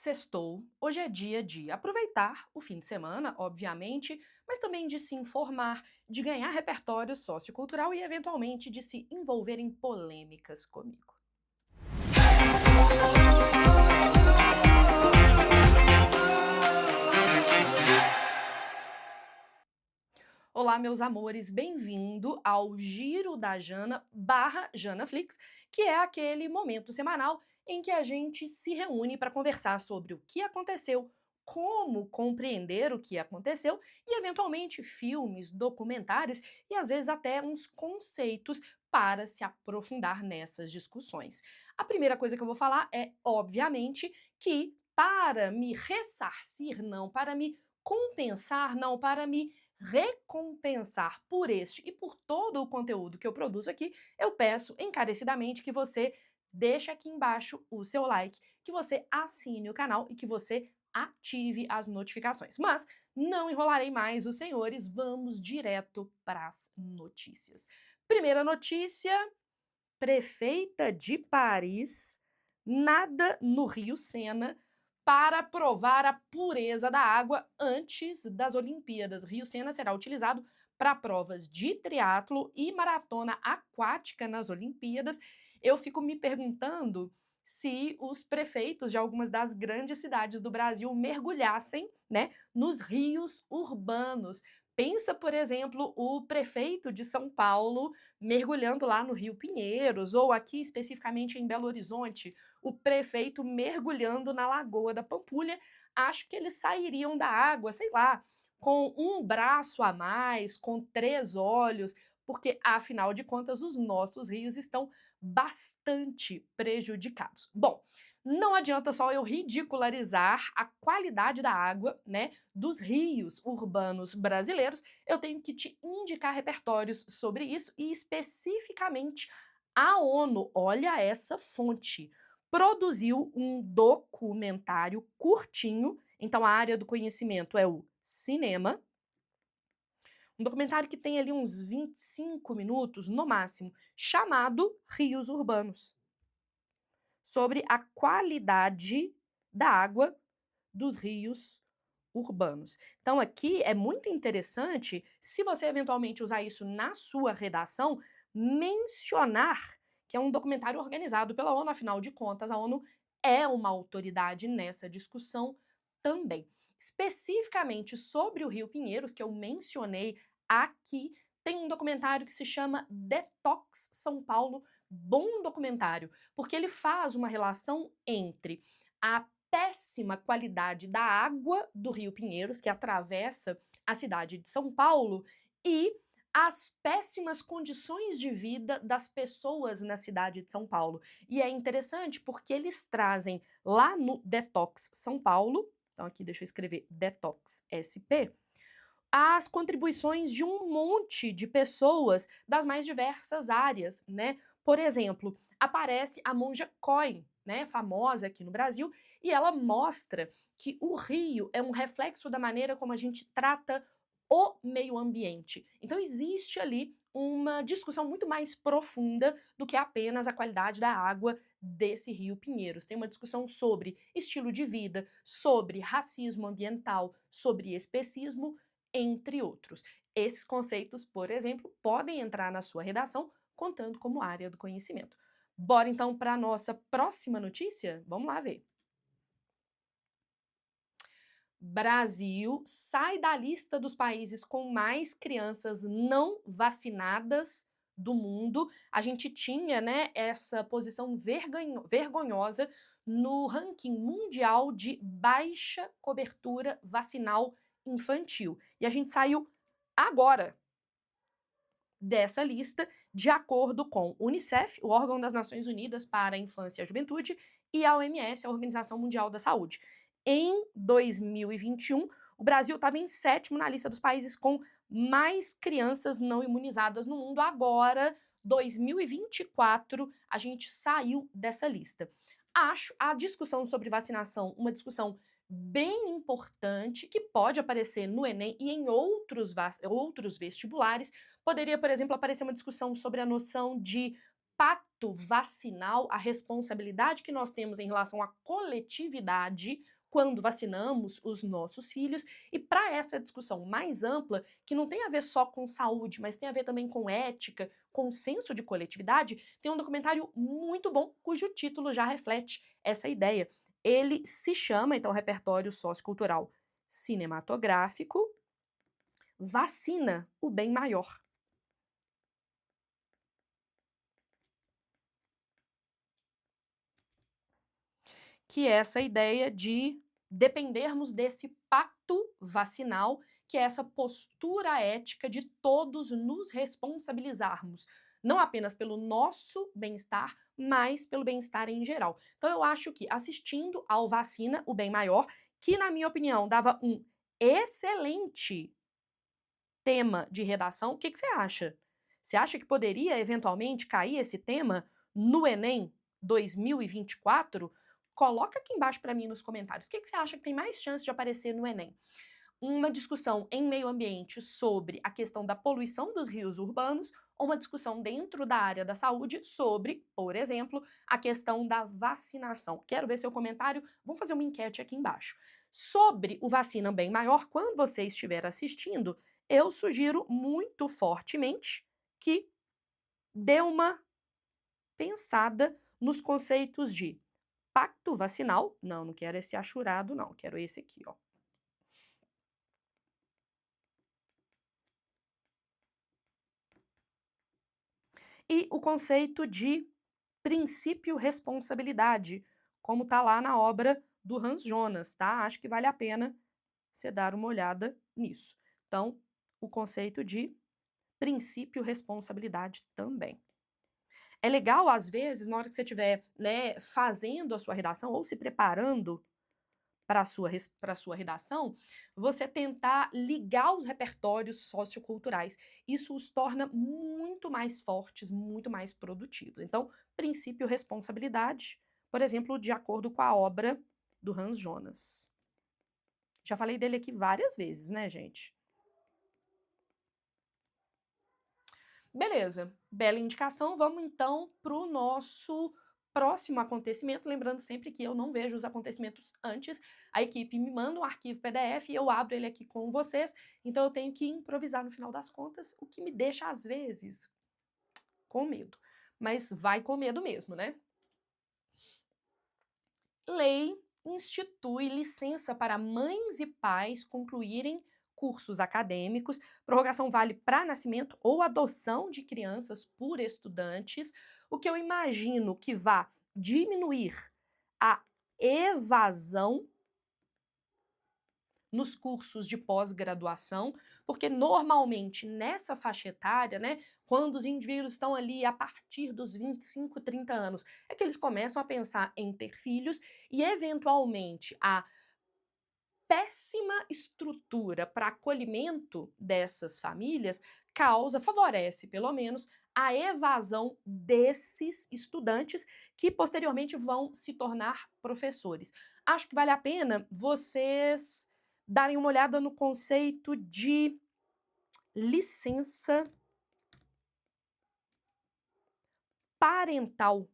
Sextou, hoje é dia de aproveitar o fim de semana, obviamente, mas também de se informar, de ganhar repertório sociocultural e, eventualmente, de se envolver em polêmicas comigo. Olá, meus amores, bem-vindo ao Giro da Jana barra Janaflix, que é aquele momento semanal em que a gente se reúne para conversar sobre o que aconteceu, como compreender o que aconteceu e, eventualmente, filmes, documentários e, às vezes, até uns conceitos para se aprofundar nessas discussões. A primeira coisa que eu vou falar é, obviamente, que para me ressarcir, não, para me compensar, não, para me recompensar por este e por todo o conteúdo que eu produzo aqui, eu peço encarecidamente que você deixe aqui embaixo o seu like, que você assine o canal e que você ative as notificações. Mas não enrolarei mais os senhores, vamos direto para as notícias. Primeira notícia: prefeita de Paris nada no Rio Sena para provar a pureza da água antes das Olimpíadas. Rio Sena será utilizado para provas de triatlo e maratona aquática nas Olimpíadas. Eu fico me perguntando se os prefeitos de algumas das grandes cidades do Brasil mergulhassem, né, nos rios urbanos. Pensa, por exemplo, o prefeito de São Paulo mergulhando lá no Rio Pinheiros, ou aqui especificamente em Belo Horizonte, o prefeito mergulhando na Lagoa da Pampulha. Acho que eles sairiam da água, sei lá, com um braço a mais, com 3 olhos, porque afinal de contas os nossos rios estão bastante prejudicados. Bom, não adianta só eu ridicularizar a qualidade da água, né, dos rios urbanos brasileiros, eu tenho que te indicar repertórios sobre isso e especificamente a ONU, olha essa fonte, produziu um documentário curtinho, então a área do conhecimento é o cinema, um documentário que tem ali uns 25 minutos no máximo, chamado Rios Urbanos, sobre a qualidade da água dos rios urbanos. Então aqui é muito interessante, se você eventualmente usar isso na sua redação, mencionar que é um documentário organizado pela ONU, afinal de contas, a ONU é uma autoridade nessa discussão também. Especificamente sobre o Rio Pinheiros, que eu mencionei aqui, tem um documentário que se chama Detox São Paulo, bom documentário, porque ele faz uma relação entre a péssima qualidade da água do Rio Pinheiros, que atravessa a cidade de São Paulo, e as péssimas condições de vida das pessoas na cidade de São Paulo. E é interessante porque eles trazem lá no Detox São Paulo, então aqui deixa eu escrever Detox SP, as contribuições de um monte de pessoas das mais diversas áreas, né? Por exemplo, aparece a Monja Coen, né, famosa aqui no Brasil, e ela mostra que o rio é um reflexo da maneira como a gente trata o meio ambiente. Então existe ali uma discussão muito mais profunda do que apenas a qualidade da água desse Rio Pinheiros. Tem uma discussão sobre estilo de vida, sobre racismo ambiental, sobre especismo, entre outros. Esses conceitos, por exemplo, podem entrar na sua redação contando como área do conhecimento. Bora então para a nossa próxima notícia? Vamos lá ver. Brasil sai da lista dos países com mais crianças não vacinadas do mundo. A gente tinha, né, essa posição vergonhosa no ranking mundial de baixa cobertura vacinal infantil. E a gente saiu agora dessa lista, de acordo com o Unicef, o órgão das Nações Unidas para a Infância e a Juventude, e a OMS, a Organização Mundial da Saúde. Em 2021, o Brasil estava em 7º na lista dos países com mais crianças não imunizadas no mundo. Agora, 2024, a gente saiu dessa lista. Acho a discussão sobre vacinação uma discussão bem importante, que pode aparecer no Enem e em outros vestibulares. Poderia, por exemplo, aparecer uma discussão sobre a noção de pacto vacinal, a responsabilidade que nós temos em relação à coletividade quando vacinamos os nossos filhos. E para essa discussão mais ampla, que não tem a ver só com saúde, mas tem a ver também com ética, com senso de coletividade, tem um documentário muito bom cujo título já reflete essa ideia. Ele se chama, então, Repertório Sociocultural Cinematográfico, Vacina, o Bem Maior. Que é essa ideia de dependermos desse pacto vacinal, que é essa postura ética de todos nos responsabilizarmos, não apenas pelo nosso bem-estar, mas pelo bem-estar em geral. Então eu acho que assistindo ao Vacina, o Bem Maior, que na minha opinião dava um excelente tema de redação, o que você acha? Você acha que poderia eventualmente cair esse tema no Enem 2024? Coloca aqui embaixo para mim nos comentários. O que você acha que tem mais chance de aparecer no Enem? Uma discussão em meio ambiente sobre a questão da poluição dos rios urbanos ou uma discussão dentro da área da saúde sobre, por exemplo, a questão da vacinação? Quero ver seu comentário. Vamos fazer uma enquete aqui embaixo. Sobre o Vacina Bem Maior, quando você estiver assistindo, eu sugiro muito fortemente que dê uma pensada nos conceitos de pacto vacinal. Não quero esse achurado, não. Quero esse aqui, ó. E o conceito de princípio responsabilidade, como tá lá na obra do Hans Jonas, tá? Acho que vale a pena você dar uma olhada nisso. Então, o conceito de princípio responsabilidade também. É legal, às vezes, na hora que você estiver, né, fazendo a sua redação ou se preparando para a sua redação, você tentar ligar os repertórios socioculturais. Isso os torna muito mais fortes, muito mais produtivos. Então, princípio responsabilidade, por exemplo, de acordo com a obra do Hans Jonas. Já falei dele aqui várias vezes, né, gente? Beleza, bela indicação. Vamos então para o nosso próximo acontecimento. Lembrando sempre que eu não vejo os acontecimentos antes. A equipe me manda um arquivo PDF e eu abro ele aqui com vocês. Então eu tenho que improvisar no final das contas, o que me deixa, às vezes, com medo. Mas vai com medo mesmo, né? Lei institui licença para mães e pais concluírem cursos acadêmicos. Prorrogação vale para nascimento ou adoção de crianças por estudantes, o que eu imagino que vá diminuir a evasão nos cursos de pós-graduação, porque normalmente nessa faixa etária, né, quando os indivíduos estão ali a partir dos 25, 30 anos, é que eles começam a pensar em ter filhos e eventualmente a péssima estrutura para acolhimento dessas famílias favorece pelo menos a evasão desses estudantes que posteriormente vão se tornar professores. Acho que vale a pena vocês darem uma olhada no conceito de licença parental,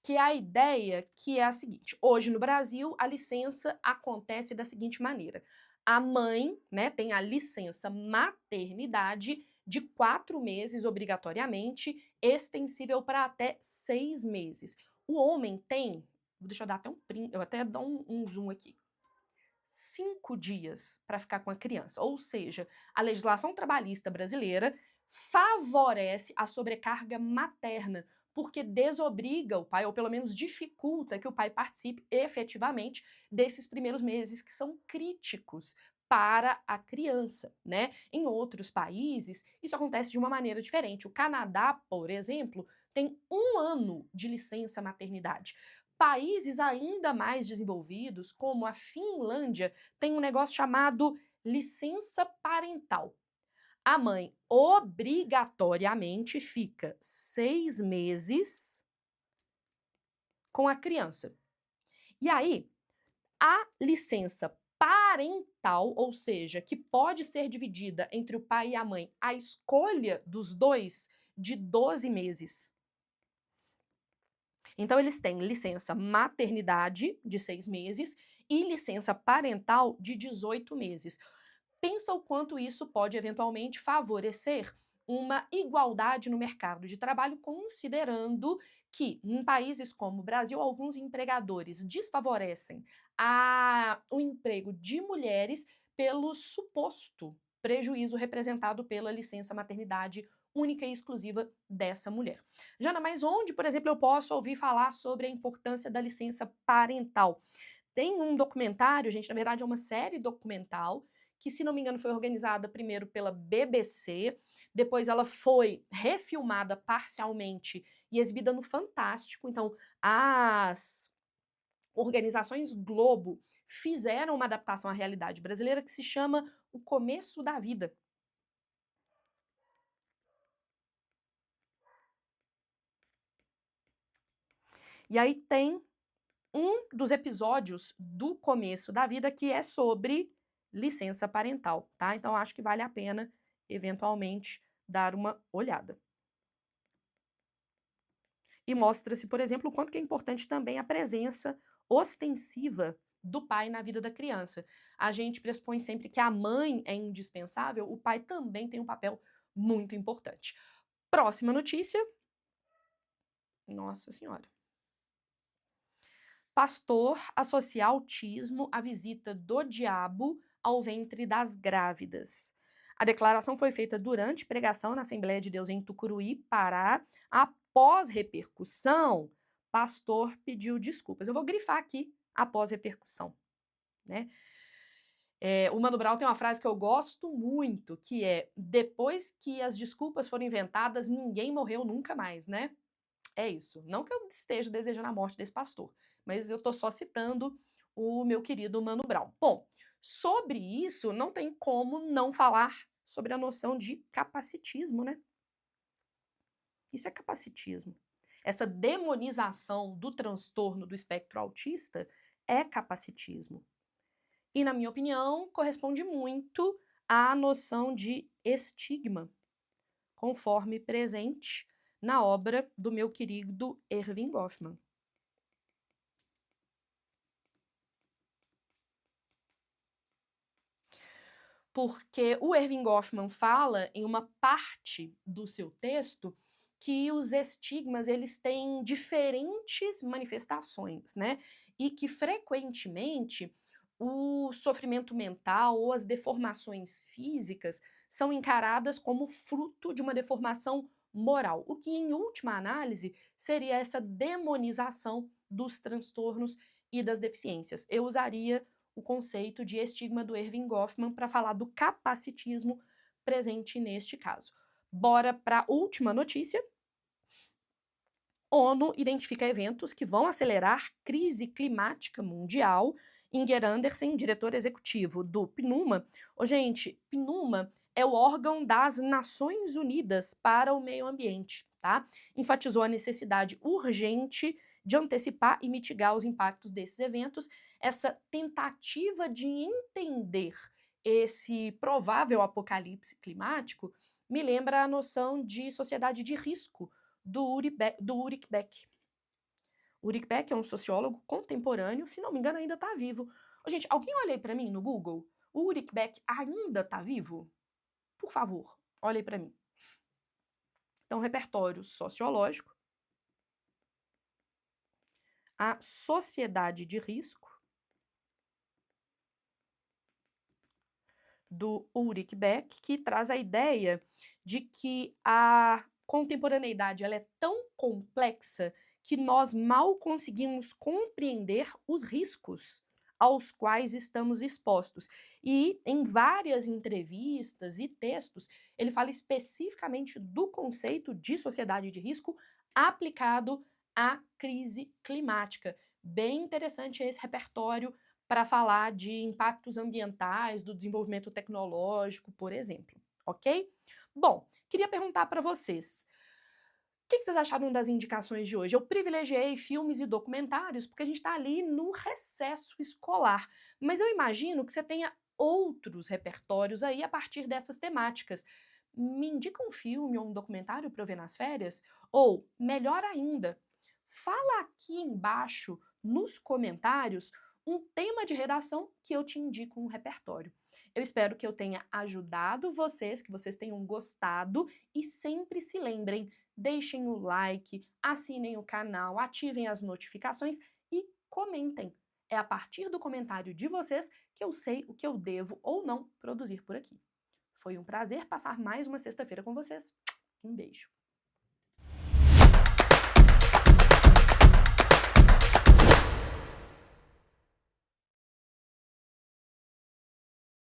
que é a ideia que é a seguinte: hoje no Brasil a licença acontece da seguinte maneira: a mãe, né, tem a licença maternidade de 4 meses obrigatoriamente, extensível para até 6 meses. O homem tem, deixa eu dar até um print, eu até dou um zoom aqui, 5 dias para ficar com a criança. Ou seja, a legislação trabalhista brasileira favorece a sobrecarga materna, porque desobriga o pai, ou pelo menos dificulta que o pai participe efetivamente desses primeiros meses que são críticos para a criança, né? Em outros países, isso acontece de uma maneira diferente. O Canadá, por exemplo, tem 1 ano de licença maternidade. Países ainda mais desenvolvidos, como a Finlândia, tem um negócio chamado licença parental. A mãe obrigatoriamente fica 6 meses com a criança. E aí, a licença parental, ou seja, que pode ser dividida entre o pai e a mãe, a escolha dos dois de 12 meses. Então, eles têm licença maternidade de 6 meses e licença parental de 18 meses. Pensa o quanto isso pode eventualmente favorecer uma igualdade no mercado de trabalho, considerando que em países como o Brasil, alguns empregadores desfavorecem o emprego de mulheres pelo suposto prejuízo representado pela licença maternidade única e exclusiva dessa mulher. Jana, mas onde, por exemplo, eu posso ouvir falar sobre a importância da licença parental? Tem um documentário, gente, na verdade é uma série documental, que, se não me engano, foi organizada primeiro pela BBC, depois ela foi refilmada parcialmente e exibida no Fantástico. Então, as organizações Globo fizeram uma adaptação à realidade brasileira que se chama O Começo da Vida. E aí tem um dos episódios do Começo da Vida que é sobre licença parental, tá? Então acho que vale a pena, eventualmente, dar uma olhada. E mostra-se, por exemplo, o quanto que é importante também a presença ostensiva do pai na vida da criança. A gente pressupõe sempre que a mãe é indispensável, o pai também tem um papel muito importante. Próxima notícia. Nossa Senhora. Pastor associa autismo à visita do diabo ao ventre das grávidas. A declaração foi feita durante pregação na Assembleia de Deus em Tucuruí, Pará. Após repercussão, pastor pediu desculpas. Eu vou grifar aqui após repercussão, né? O Mano Brown tem uma frase que eu gosto muito, que é: depois que as desculpas foram inventadas, ninguém morreu nunca mais, né? É isso. Não que eu esteja desejando a morte desse pastor, mas eu tô só citando o meu querido Mano Brown. Bom, sobre isso, não tem como não falar sobre a noção de capacitismo, né? Isso é capacitismo. Essa demonização do transtorno do espectro autista é capacitismo. E, na minha opinião, corresponde muito à noção de estigma, conforme presente na obra do meu querido Erving Goffman. Porque o Erving Goffman fala em uma parte do seu texto que os estigmas eles têm diferentes manifestações, né? E que frequentemente o sofrimento mental ou as deformações físicas são encaradas como fruto de uma deformação moral, o que em última análise seria essa demonização dos transtornos e das deficiências. Eu usaria o conceito de estigma do Erving Goffman para falar do capacitismo presente neste caso. Bora para a última notícia. ONU identifica eventos que vão acelerar crise climática mundial. Inger Andersen, diretor executivo do PNUMA. Gente, PNUMA é o órgão das Nações Unidas para o Meio Ambiente, tá? Enfatizou a necessidade urgente de antecipar e mitigar os impactos desses eventos. Essa tentativa de entender esse provável apocalipse climático me lembra a noção de sociedade de risco do Ulrich Beck. Ulrich Beck é um sociólogo contemporâneo, se não me engano ainda está vivo. Gente, alguém olha aí para mim no Google? O Ulrich Beck ainda está vivo? Por favor, olha aí para mim. Então, repertório sociológico, a sociedade de risco do Ulrich Beck, que traz a ideia de que a contemporaneidade ela é tão complexa que nós mal conseguimos compreender os riscos aos quais estamos expostos. E em várias entrevistas e textos, ele fala especificamente do conceito de sociedade de risco aplicado à crise climática. Bem interessante esse repertório para falar de impactos ambientais, do desenvolvimento tecnológico, por exemplo, ok? Bom, queria perguntar para vocês, o que vocês acharam das indicações de hoje? Eu privilegiei filmes e documentários porque a gente está ali no recesso escolar, mas eu imagino que você tenha outros repertórios aí a partir dessas temáticas. Me indica um filme ou um documentário para eu ver nas férias? Ou, melhor ainda, fala aqui embaixo nos comentários um tema de redação que eu te indico um repertório. Eu espero que eu tenha ajudado vocês, que vocês tenham gostado e sempre se lembrem, deixem o like, assinem o canal, ativem as notificações e comentem. É a partir do comentário de vocês que eu sei o que eu devo ou não produzir por aqui. Foi um prazer passar mais uma sexta-feira com vocês. Um beijo.